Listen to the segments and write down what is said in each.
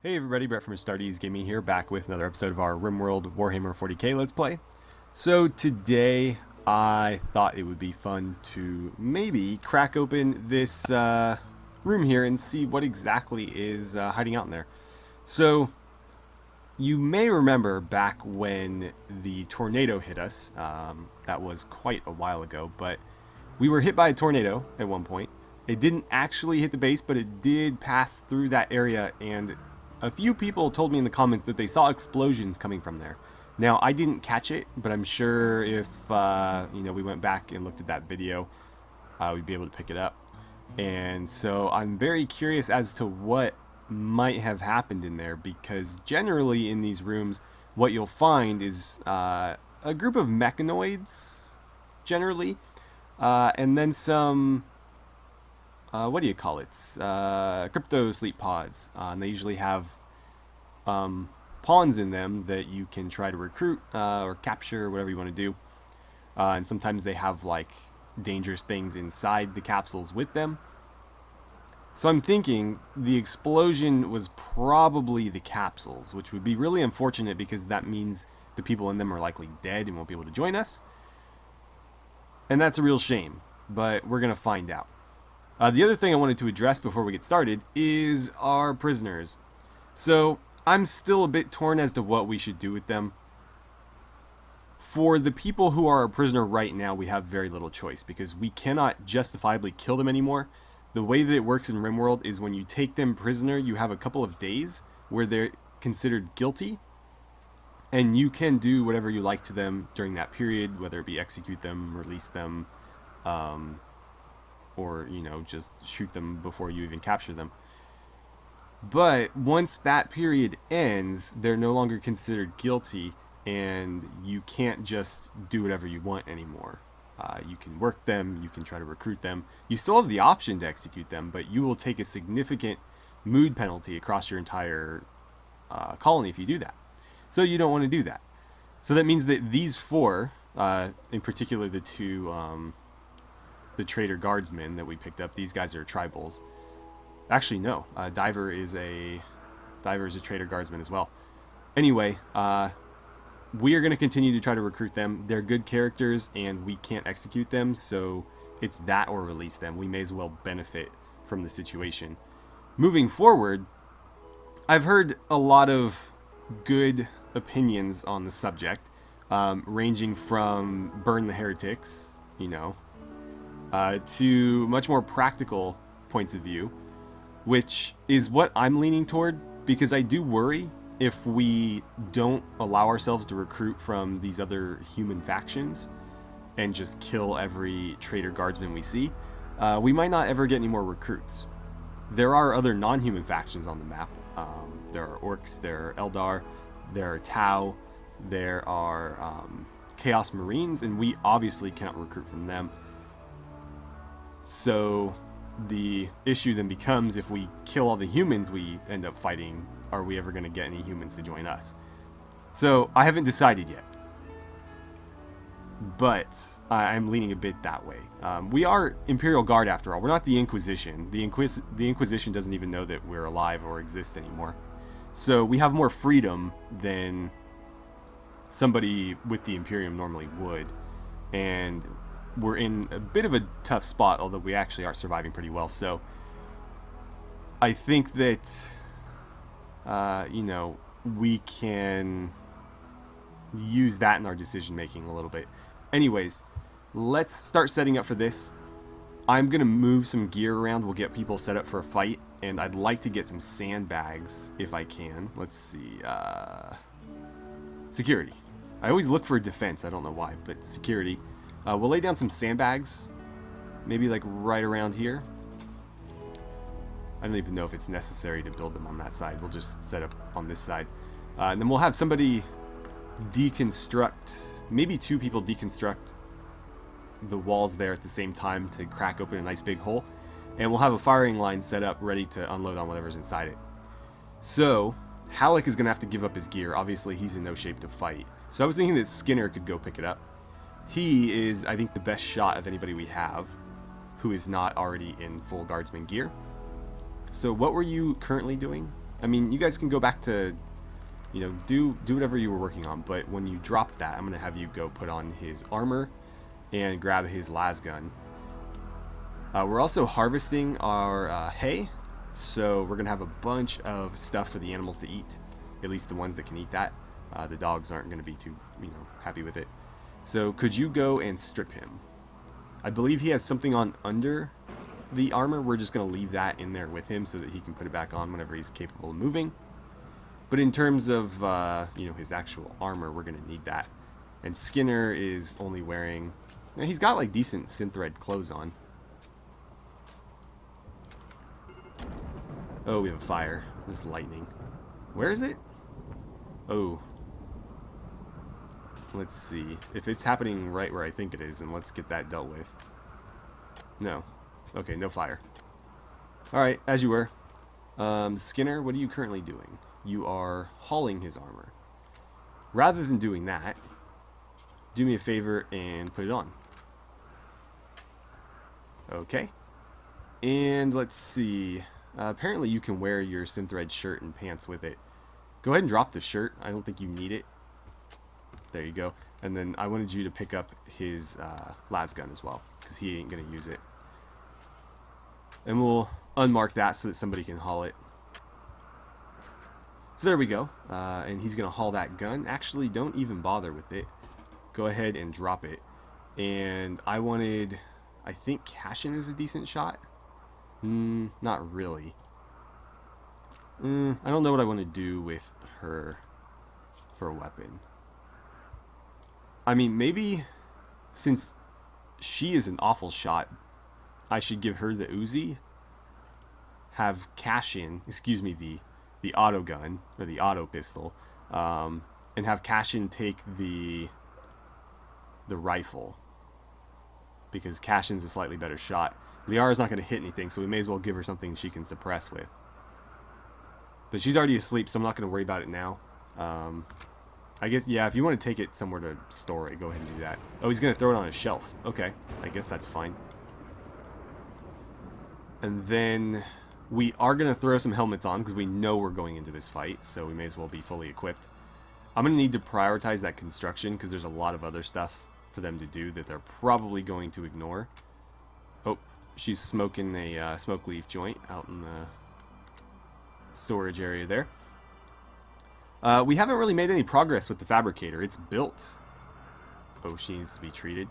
Hey everybody, Brett from AstartesGaming here, back with another episode of our RimWorld Warhammer 40k Let's Play. So today, I thought it would be fun to maybe crack open this room here and see what exactly is hiding out in there. So, you may remember back when the tornado hit us, that was quite a while ago, but we were hit by a tornado at one point. It didn't actually hit the base, but it did pass through that area, and a few people told me in the comments that they saw explosions coming from there. Now, I didn't catch it, but I'm sure if we went back and looked at that video, we'd be able to pick it up. And so I'm very curious as to what might have happened in there, because generally in these rooms, what you'll find is a group of mechanoids, generally, and then some what do you call it? Crypto sleep pods. And they usually have pawns in them that you can try to recruit or capture, whatever you want to do. And sometimes they have like dangerous things inside the capsules with them. So I'm thinking the explosion was probably the capsules, which would be really unfortunate because that means the people in them are likely dead and won't be able to join us. And that's a real shame, but we're going to find out. The other thing I wanted to address before we get started is our prisoners. So I'm still a bit torn as to what we should do with them. For the people who are a prisoner right now, we have very little choice because we cannot justifiably kill them anymore. The way that it works in RimWorld is when you take them prisoner, you have a couple of days where they're considered guilty, and you can do whatever you like to them during that period, whether it be execute them, release them, or, just shoot them before you even capture them. But once that period ends, they're no longer considered guilty, and you can't just do whatever you want anymore. You can work them, you can try to recruit them. You still have the option to execute them, but you will take a significant mood penalty across your entire colony if you do that. So you don't want to do that. So that means that these four, in particular the two the Trader Guardsmen that we picked up, these guys are tribals. Actually, no. Diver is a Trader Guardsman as well. Anyway, we are going to continue to try to recruit them. They're good characters, and we can't execute them, so it's that or release them. We may as well benefit from the situation. Moving forward, I've heard a lot of good opinions on the subject, ranging from burn the heretics, to much more practical points of view, which is what I'm leaning toward, because I do worry if we don't allow ourselves to recruit from these other human factions and just kill every Trader Guardsman we see, we might not ever get any more recruits. There are other non-human factions on the map. There are Orcs, there are Eldar, there are Tau, there are Chaos Marines, and we obviously cannot recruit from them. So the issue then becomes, if we kill all the humans we end up fighting, are we ever going to get any humans to join us? So I haven't decided yet, but I'm leaning a bit that way. We are Imperial Guard after all. We're not the Inquisition. The Inquisition doesn't even know that we're alive or exist anymore. So we have more freedom than somebody with the Imperium normally would. And we're in a bit of a tough spot, although we actually are surviving pretty well. So I think that, we can use that in our decision making a little bit. Anyways, let's start setting up for this. I'm going to move some gear around. We'll get people set up for a fight. And I'd like to get some sandbags if I can. Let's see. Security. I always look for defense. I don't know why, but security. We'll lay down some sandbags, maybe like right around here. I don't even know if it's necessary to build them on that side. We'll just set up on this side. And then we'll have somebody deconstruct, maybe two people deconstruct the walls there at the same time to crack open a nice big hole. And we'll have a firing line set up ready to unload on whatever's inside it. So, Halleck is going to have to give up his gear. Obviously, he's in no shape to fight. So I was thinking that Skinner could go pick it up. He is, I think, the best shot of anybody we have who is not already in full Guardsman gear. So what were you currently doing? I mean, you guys can go back to, you know, do whatever you were working on, but when you drop that, I'm going to have you go put on his armor and grab his las gun. We're also harvesting our hay, so we're going to have a bunch of stuff for the animals to eat, at least the ones that can eat that. The dogs aren't going to be too, you know, happy with it. So could you go and strip him? I believe he has something on under the armor. We're just going to leave that in there with him so that he can put it back on whenever he's capable of moving. But in terms of, you know, his actual armor, we're going to need that. And Skinner is only wearing... You know, he's got, like, decent synthread clothes on. Oh, we have a fire. This lightning. Where is it? Oh. Let's see. If it's happening right where I think it is, then let's get that dealt with. No. Okay, no fire. Alright, as you were. Skinner, what are you currently doing? You are hauling his armor. Rather than doing that, do me a favor and put it on. Okay. And let's see. Apparently you can wear your synthread shirt and pants with it. Go ahead and drop the shirt. I don't think you need it. There you go. And then I wanted you to pick up his las gun as well, because he ain't going to use it. And we'll unmark that so that somebody can haul it. So there we go. And he's going to haul that gun. Actually, don't even bother with it. Go ahead and drop it. And I wanted... I think Cashin is a decent shot. Not really. I don't know what I want to do with her for a weapon. I mean, maybe since she is an awful shot, I should give her the Uzi. Have Cashin, excuse me, the auto gun or the auto pistol, and have Cashin take the rifle, because Cashin's a slightly better shot. Liara's not going to hit anything, so we may as well give her something she can suppress with. But she's already asleep, so I'm not going to worry about it now. I guess, yeah, if you want to take it somewhere to store it, go ahead and do that. Oh, he's going to throw it on a shelf. Okay, I guess that's fine. And then we are going to throw some helmets on, because we know we're going into this fight, so we may as well be fully equipped. I'm going to need to prioritize that construction, because there's a lot of other stuff for them to do that they're probably going to ignore. Oh, she's smoking a smoke leaf joint out in the storage area there. We haven't really made any progress with the fabricator. It's built. Oh, she needs to be treated.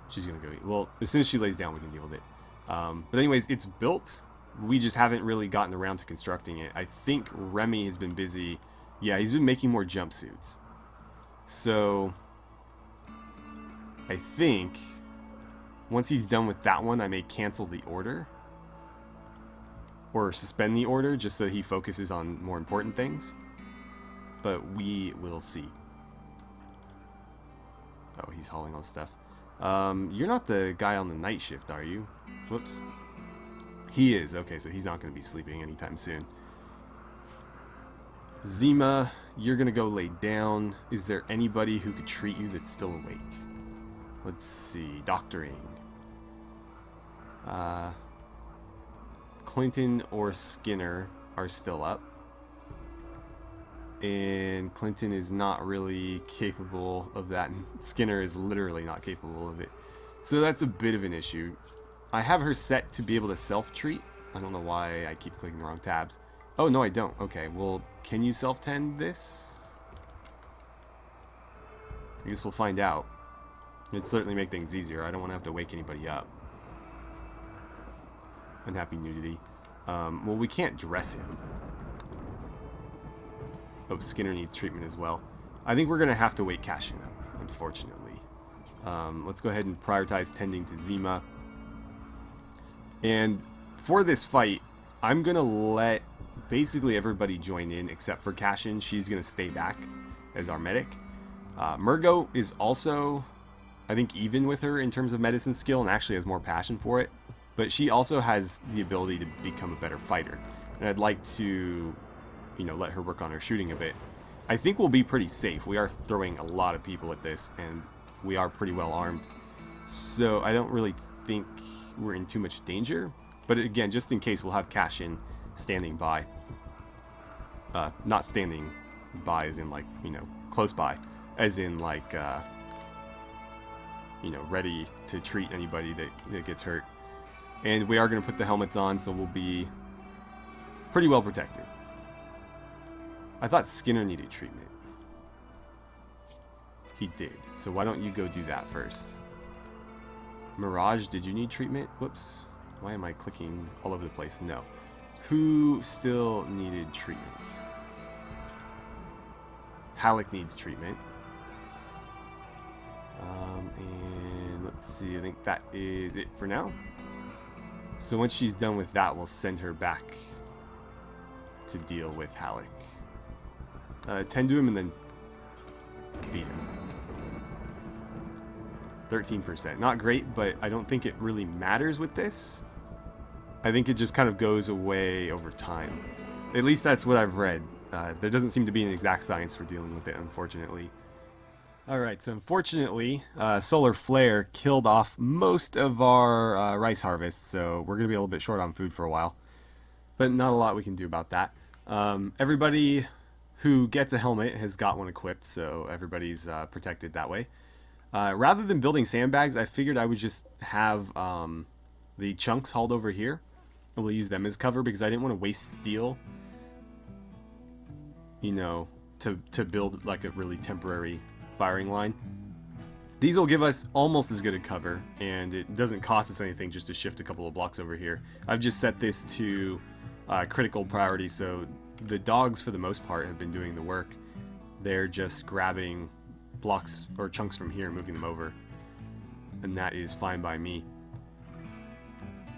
She's going to go eat. Well, as soon as she lays down, we can deal with it. But anyways, it's built. We just haven't really gotten around to constructing it. I think Remy has been busy. Yeah, he's been making more jumpsuits. So I think once he's done with that one, I may cancel the order. Or suspend the order just so he focuses on more important things. But we will see. Oh, he's hauling all stuff. You're not the guy on the night shift, are you? Whoops. He is. Okay, so he's not going to be sleeping anytime soon. Zima, you're going to go lay down. Is there anybody who could treat you that's still awake? Let's see. Doctoring. Clinton or Skinner are still up. And Clinton is not really capable of that. And Skinner is literally not capable of it. So that's a bit of an issue. I have her set to be able to self-treat. I don't know why I keep clicking the wrong tabs. Oh, no, I don't. Okay, well, can you self-tend this? I guess we'll find out. It'd certainly make things easier. I don't want to have to wake anybody up. Unhappy nudity. Well, we can't dress him. Oh, Skinner needs treatment as well. I think we're going to have to wake Cashin up, unfortunately. Let's go ahead and prioritize tending to Zima. And for this fight, I'm going to let basically everybody join in except for Cashin. She's going to stay back as our medic. Murgo is also, I think, even with her in terms of medicine skill and actually has more passion for it. But she also has the ability to become a better fighter. And I'd like to, you know, let her work on her shooting a bit. I think we'll be pretty safe. We are throwing a lot of people at this, and we are pretty well armed. So I don't really think we're in too much danger. But again, just in case, we'll have Cashin standing by. Not standing by as in like, you know, close by, as in like, you know, ready to treat anybody that gets hurt. And we are going to put the helmets on, so we'll be pretty well protected. I thought Skinner needed treatment. He did, so why don't you go do that first? Mirage, did you need treatment? Whoops. Why am I clicking all over the place? No. Who still needed treatment? Halleck needs treatment. And let's see, I think that is it for now. So once she's done with that, we'll send her back to deal with Halleck. Tend to him and then feed him. 13%. Not great, but I don't think it really matters with this. I think it just kind of goes away over time. At least that's what I've read. There doesn't seem to be an exact science for dealing with it, unfortunately. Alright, so unfortunately, Solar Flare killed off most of our rice harvest, so we're going to be a little bit short on food for a while. But not a lot we can do about that. Everybody who gets a helmet has got one equipped, so everybody's protected that way. Rather than building sandbags, I figured I would just have the chunks hauled over here, and we'll use them as cover because I didn't want to waste steel, you know, to build like a really temporary firing line. These will give us almost as good a cover, and it doesn't cost us anything just to shift a couple of blocks over here. I've just set this to critical priority, so the dogs for the most part have been doing the work. They're just grabbing blocks or chunks from here and moving them over, and that is fine by me.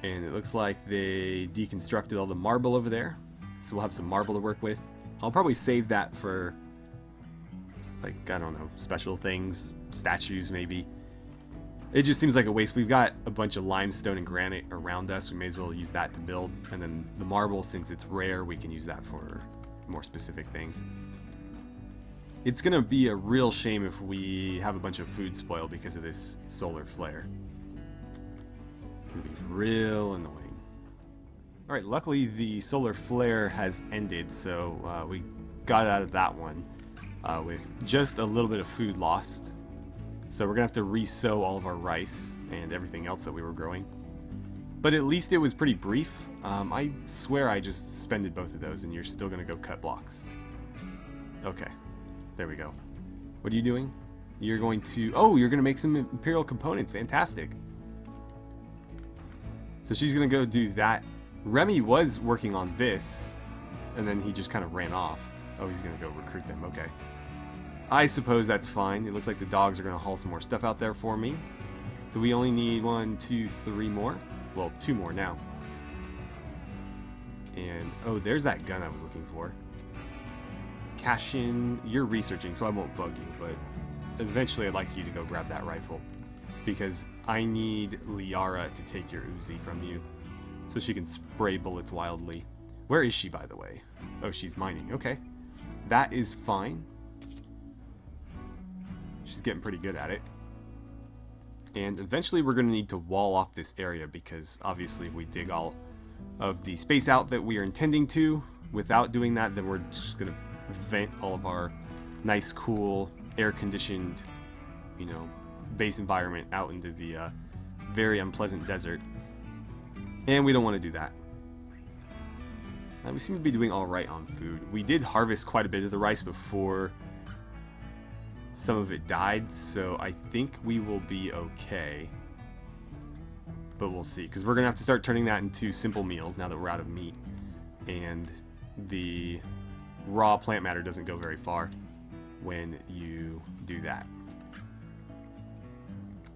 And it looks like they deconstructed all the marble over there, so we'll have some marble to work with. I'll probably save that for, like, I don't know, special things, statues maybe. It just seems like a waste. We've got a bunch of limestone and granite around us. We may as well use that to build. And then the marble, since it's rare, we can use that for more specific things. It's going to be a real shame if we have a bunch of food spoil because of this solar flare. It's going to be real annoying. Alright, luckily the solar flare has ended, so we got out of that one with just a little bit of food lost. So we're going to have to re-sow all of our rice and everything else that we were growing. But at least it was pretty brief. I swear I just suspended both of those and you're still going to go cut blocks. Okay, there we go. What are you doing? You're going to... Oh, you're going to make some Imperial components. Fantastic. So she's going to go do that. Remy was working on this, and then he just kind of ran off. Oh, he's going to go recruit them. Okay. I suppose that's fine. It looks like the dogs are going to haul some more stuff out there for me. So we only need 1, 2, 3 more. Well, 2 more now. And, oh, there's that gun I was looking for. Cash in. You're researching, so I won't bug you, but eventually I'd like you to go grab that rifle. Because I need Liara to take your Uzi from you, so she can spray bullets wildly. Where is she, by the way? Oh, she's mining. Okay. That is fine. She's getting pretty good at it. And eventually we're going to need to wall off this area because obviously if we dig all of the space out that we are intending to, without doing that, then we're just going to vent all of our nice, cool, air-conditioned, you know, base environment out into the very unpleasant desert. And we don't want to do that. We seem to be doing alright on food. We did harvest quite a bit of the rice before some of it died, so I think we will be okay. But we'll see, because we're going to have to start turning that into simple meals now that we're out of meat. And the raw plant matter doesn't go very far when you do that.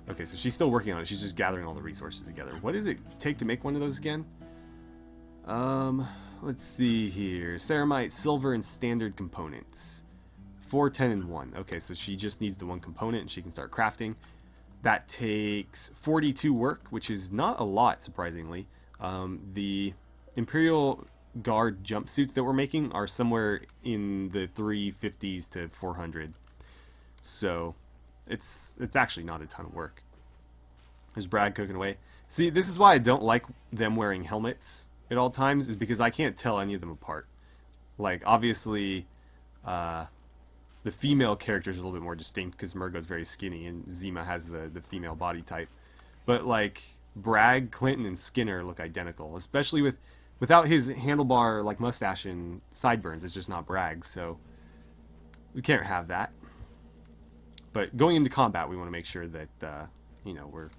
Okay, so she's still working on it. She's just gathering all the resources together. What does it take to make one of those again? Let's see here. Ceramite, silver, and standard components. 4, 10, and 1. Okay, so she just needs the one component and she can start crafting. That takes 42 work, which is not a lot, surprisingly. The Imperial Guard jumpsuits that we're making are somewhere in the 350s to 400. So it's actually not a ton of work. There's Brad cooking away. See, this is why I don't like them wearing helmets at all times, is because I can't tell any of them apart. Like, obviously, the female characters are a little bit more distinct because Murgo's very skinny and Zima has the female body type. But, like, Bragg, Clinton, and Skinner look identical, especially without his handlebar, like, mustache and sideburns. It's just not Bragg, so we can't have that. But going into combat, we want to make sure that, you know, we're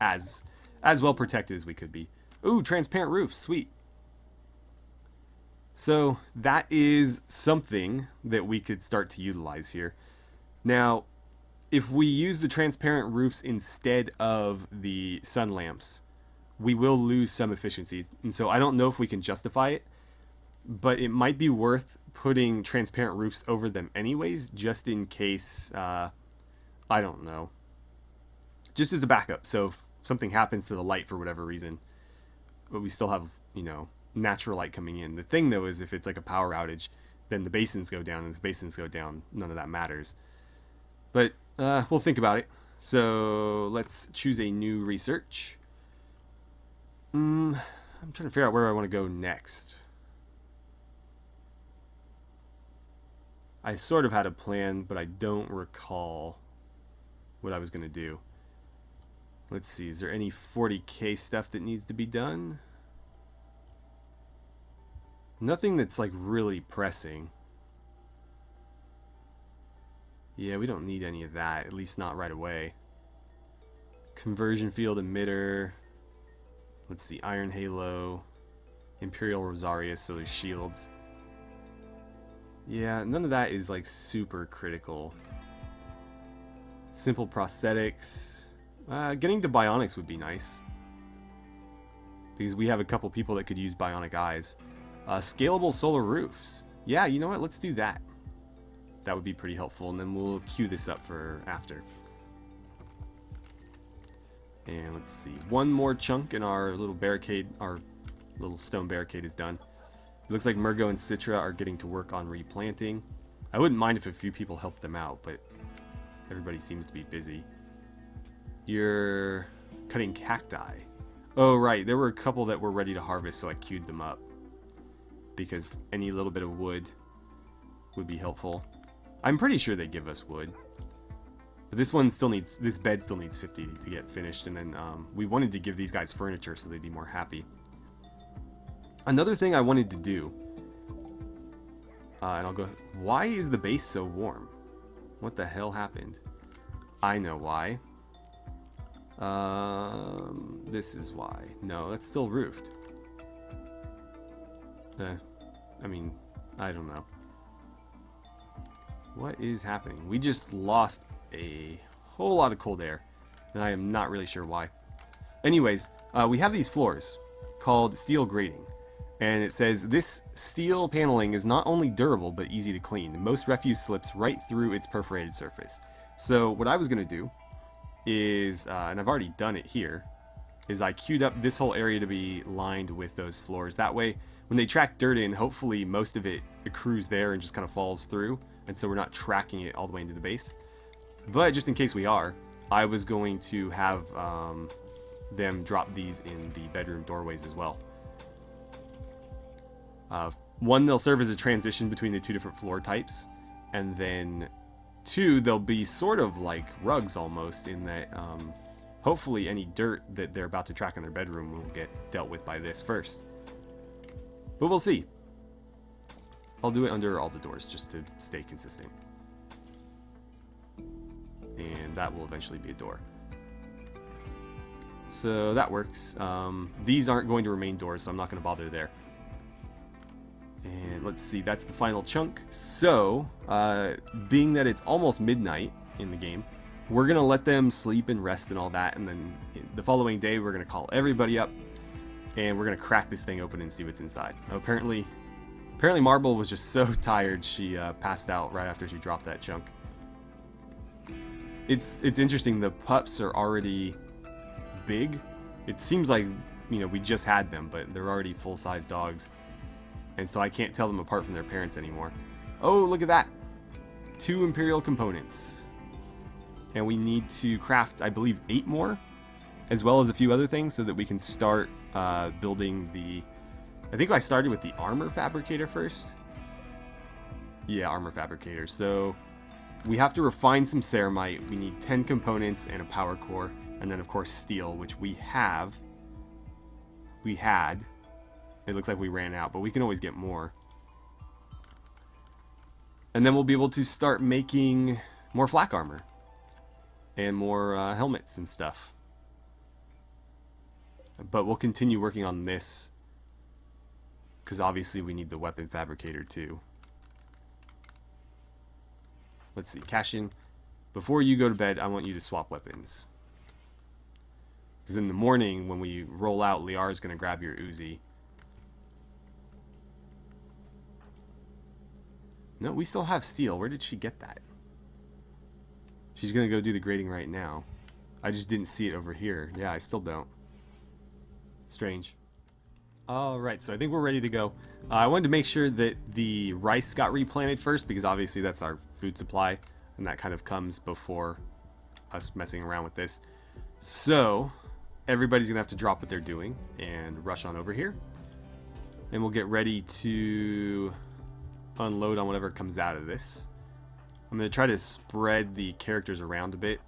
as well protected as we could be. Ooh, transparent roofs, sweet. So that is something that we could start to utilize here. Now, if we use the transparent roofs instead of the sun lamps, we will lose some efficiency. And so I don't know if we can justify it, but it might be worth putting transparent roofs over them anyways, just in case, I don't know. Just as a backup. So if something happens to the light for whatever reason, but we still have, you know, natural light coming in. The thing, though, is if it's like a power outage, then the basins go down, and if the basins go down, none of that matters. But we'll think about it. So let's choose a new research. I'm trying to figure out where I want to go next. I sort of had a plan, but I don't recall what I was going to do. Let's see, is there any 40k stuff that needs to be done? Nothing that's like really pressing. Yeah, we don't need any of that, at least not right away. Conversion field emitter. Let's see, Iron Halo. Imperial Rosarius, so there's shields. Yeah, none of that is like super critical. Simple prosthetics. Getting to bionics would be nice, because we have a couple people that could use bionic eyes. Scalable solar roofs. Yeah, you know what? Let's do that. That would be pretty helpful, and then we'll queue this up for after. And let's see. One more chunk in our little barricade, our little stone barricade is done. It looks like Murgo and Citra are getting to work on replanting. I wouldn't mind if a few people helped them out, but everybody seems to be busy. You're cutting cacti. Oh, right. There were a couple that were ready to harvest, so I queued them up, because any little bit of wood would be helpful. I'm pretty sure they give us wood. But this one still needs, this bed still needs 50 to get finished, and then we wanted to give these guys furniture so they'd be more happy. Another thing I wanted to do, and I'll go, why is the base so warm? What the hell happened? I know why. This is why. No, that's still roofed. I mean, I don't know. What is happening? We just lost a whole lot of cold air, and I am not really sure why. Anyways, we have these floors called steel grating, and it says this steel paneling is not only durable but easy to clean. Most refuse slips right through its perforated surface. So what I was going to do is, and I've already done it here, is I queued up this whole area to be lined with those floors. That way, when they track dirt in, hopefully most of it accrues there and just kind of falls through, and so we're not tracking it all the way into the base. But just in case we are, I was going to have them drop these in the bedroom doorways as well. One, they'll serve as a transition between the two different floor types, and then two, they'll be sort of like rugs almost, in that hopefully any dirt that they're about to track in their bedroom will get dealt with by this first. But we'll see. I'll do it under all the doors just to stay consistent. And that will eventually be a door. So that works. These aren't going to remain doors, so I'm not going to bother there. And let's see, that's the final chunk. So, being that it's almost midnight in the game, we're going to let them sleep and rest and all that, and then the following day we're going to call everybody up, and we're going to crack this thing open and see what's inside. Now, apparently Marble was just so tired she passed out right after she dropped that chunk. It's interesting, the pups are already big. It seems like, you know, we just had them, but they're already full-size dogs. And so I can't tell them apart from their parents anymore. Oh, look at that. 2 Imperial components. And we need to craft, I believe, 8 more, as well as a few other things, so that we can start building the... I think I started with the armor fabricator first, Yeah, armor fabricator. So we have to refine some ceramite. We need 10 components and a power core. And then, of course, steel, which we have. We had. It looks like we ran out, but we can always get more. And then we'll be able to start making more flak armor. And more helmets and stuff. But we'll continue working on this. Because obviously we need the weapon fabricator too. Let's see, cash in. Before you go to bed, I want you to swap weapons. Because in the morning, when we roll out, Liara's going to grab your Uzi. No, we still have steel. Where did she get that? She's going to go do the grading right now. I just didn't see it over here. Yeah, I still don't. Strange. Alright, so I think we're ready to go. I wanted to make sure that the rice got replanted first, because obviously that's our food supply, and that kind of comes before us messing around with this. So, everybody's going to have to drop what they're doing and rush on over here. And we'll get ready to unload on whatever comes out of this. I'm going to try to spread the characters around a bit.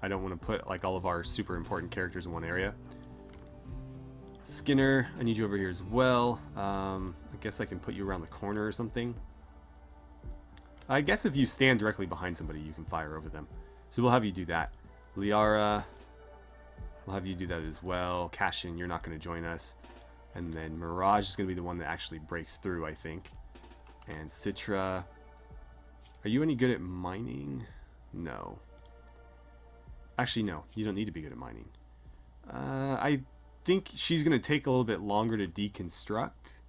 I don't want to put like all of our super important characters in one area. Skinner, I need you over here as well. I guess I can put you around the corner or something. I guess if you stand directly behind somebody, you can fire over them. So we'll have you do that. Liara, we'll have you do that as well. Cashin, you're not going to join us. And then Mirage is going to be the one that actually breaks through, I think. And Citra, are you any good at mining? No. Actually, no. You don't need to be good at mining. I think she's going to take a little bit longer to deconstruct.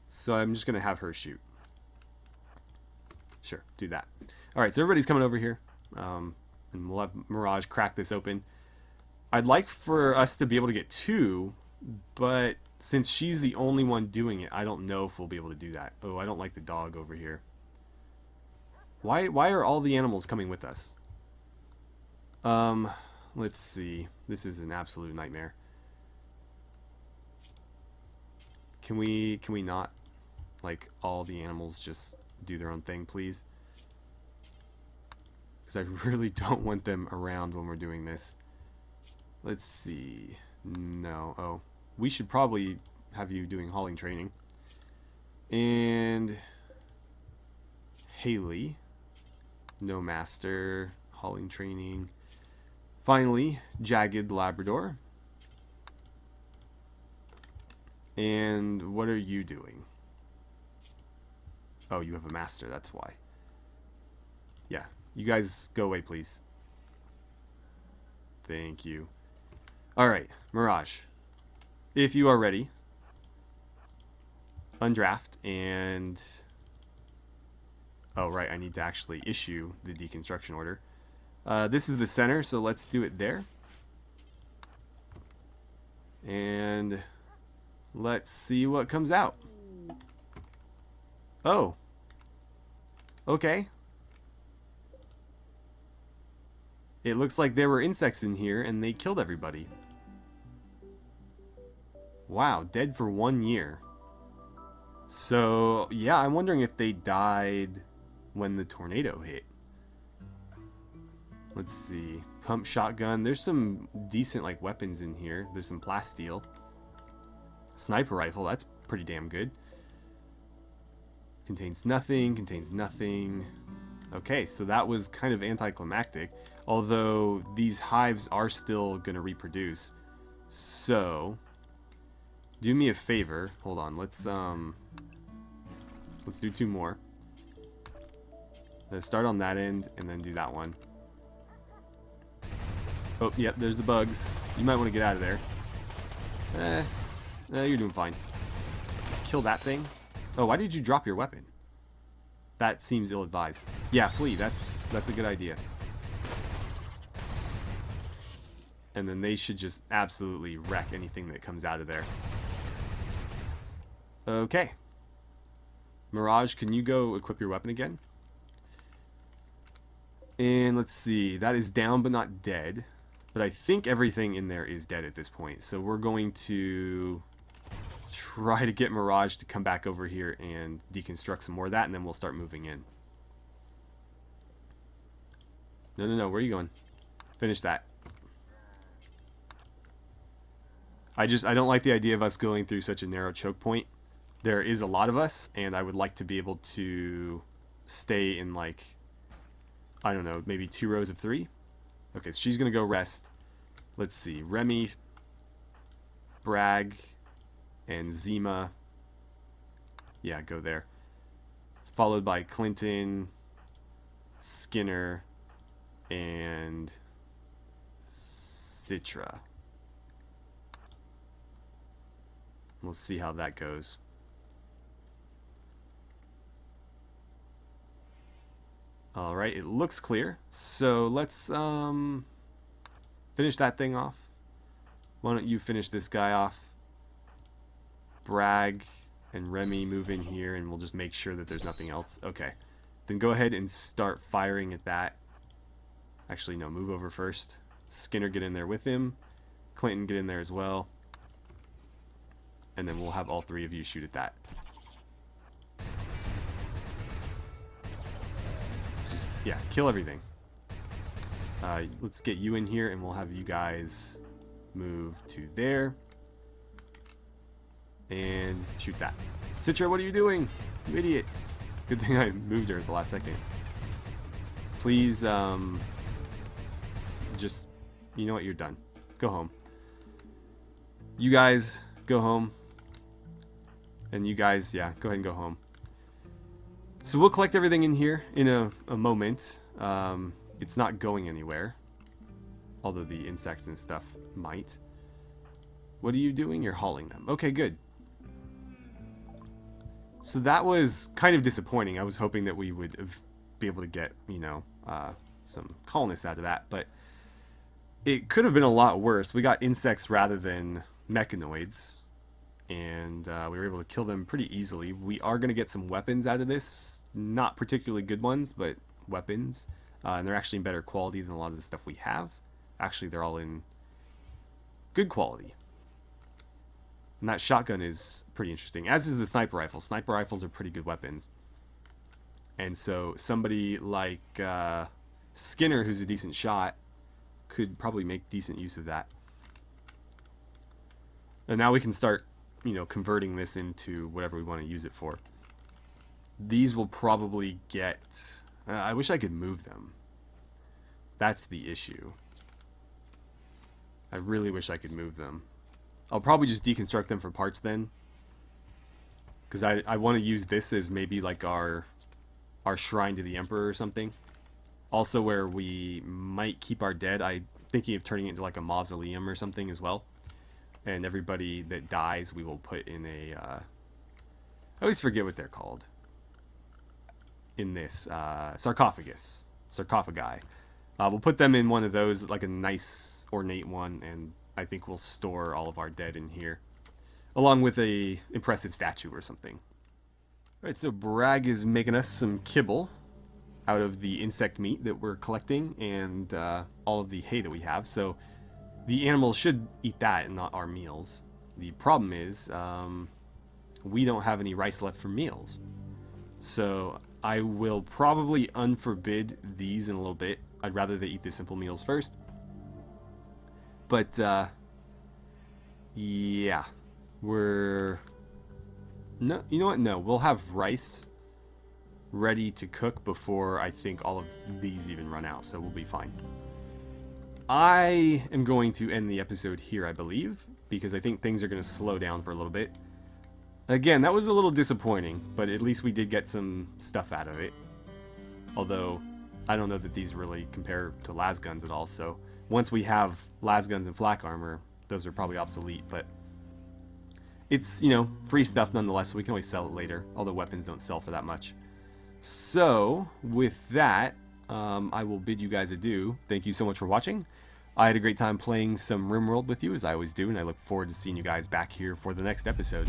So I'm just going to have her shoot. Sure, do that. Alright, so everybody's coming over here. And we'll have Mirage crack this open. I'd like for us to be able to get 2, but since she's the only one doing it, I don't know if we'll be able to do that. Oh, I don't like the dog over here. Why are all the animals coming with us? Let's see. This is an absolute nightmare. Can we not, like, all the animals just do their own thing, please? Because I really don't want them around when we're doing this. Let's see. No. Oh. We should probably have you doing hauling training. And Haley. No master. Hauling training. Finally, Jagged Labrador. And what are you doing? Oh, you have a master, that's why. Yeah, you guys go away, please. Thank you. Alright, Mirage. If you are ready, undraft and... Oh, right, I need to actually issue the deconstruction order. This is the center, so let's do it there. And let's see what comes out. Oh. Okay. It looks like there were insects in here and they killed everybody. Wow, dead for 1 year. So, yeah, I'm wondering if they died when the tornado hit. Let's see. Pump shotgun. There's some decent, like, weapons in here. There's some plasteel. Sniper rifle. That's pretty damn good. Contains nothing. Contains nothing. Okay, so that was kind of anticlimactic. Although these hives are still going to reproduce. So, do me a favor. Hold on. Let's do 2 more. Let's start on that end and then do that one. Oh, yep, there's the bugs. You might want to get out of there. You're doing fine. Kill that thing. Oh, why did you drop your weapon? That seems ill-advised. Yeah, flee. That's a good idea. And then they should just absolutely wreck anything that comes out of there. Okay. Mirage, can you go equip your weapon again? And let's see. That is down but not dead. But I think everything in there is dead at this point. So we're going to try to get Mirage to come back over here and deconstruct some more of that, and then we'll start moving in. No, no, no. Where are you going? Finish that. I don't like the idea of us going through such a narrow choke point. There is a lot of us, and I would like to be able to stay in, like, I don't know, maybe 2 rows of 3. Okay, so she's going to go rest. Let's see. Remy, Bragg, and Zima. Yeah, go there. Followed by Clinton, Skinner, and Citra. We'll see how that goes. Alright, it looks clear. So let's finish that thing off. Why don't you finish this guy off? Bragg and Remy move in here, and we'll just make sure that there's nothing else. Okay. Then go ahead and start firing at that. Actually, no, move over first. Skinner, get in there with him. Clinton, get in there as well. And then we'll have all 3 of you shoot at that. Just, yeah, kill everything. Let's get you in here, and we'll have you guys move to there. And shoot that. Citra, what are you doing? You idiot. Good thing I moved her at the last second. Please, just, you know what, you're done. Go home. You guys, go home. And you guys, yeah, go ahead and go home. So we'll collect everything in here in a moment. It's not going anywhere. Although the insects and stuff might. What are you doing? You're hauling them. Okay, good. So that was kind of disappointing. I was hoping that we would be able to get, you know, some colonists out of that. But it could have been a lot worse. We got insects rather than mechanoids. And we were able to kill them pretty easily. We are going to get some weapons out of this. Not particularly good ones, but weapons. And they're actually in better quality than a lot of the stuff we have. Actually, they're all in good quality. And that shotgun is pretty interesting, as is the sniper rifle. Sniper rifles are pretty good weapons. And so somebody like Skinner, who's a decent shot, could probably make decent use of that. And now we can start, you know, converting this into whatever we want to use it for. These will probably get... I wish I could move them. That's the issue. I really wish I could move them. I'll probably just deconstruct them for parts then. Because I want to use this as maybe like our shrine to the Emperor or something. Also where we might keep our dead. I'm thinking of turning it into like a mausoleum or something as well. And everybody that dies we will put in a... I always forget what they're called. In this. Sarcophagus. Sarcophagi. We'll put them in one of those, like a nice ornate one, and I think we'll store all of our dead in here. Along with a impressive statue or something. Alright, so Bragg is making us some kibble out of the insect meat that we're collecting and all of the hay that we have. So the animals should eat that and not our meals. The problem is we don't have any rice left for meals. So I will probably unforbid these in a little bit. I'd rather they eat the simple meals first. But yeah, we're... No, you know what? No, we'll have rice ready to cook before I think all of these even run out, so we'll be fine. I am going to end the episode here, I believe, because I think things are going to slow down for a little bit. Again, that was a little disappointing, but at least we did get some stuff out of it. Although, I don't know that these really compare to lasguns at all, so once we have lasguns and flak armor, those are probably obsolete, but it's, you know, free stuff nonetheless, so we can always sell it later, although weapons don't sell for that much. So, with that, I will bid you guys adieu. Thank you so much for watching. I had a great time playing some RimWorld with you, as I always do, and I look forward to seeing you guys back here for the next episode.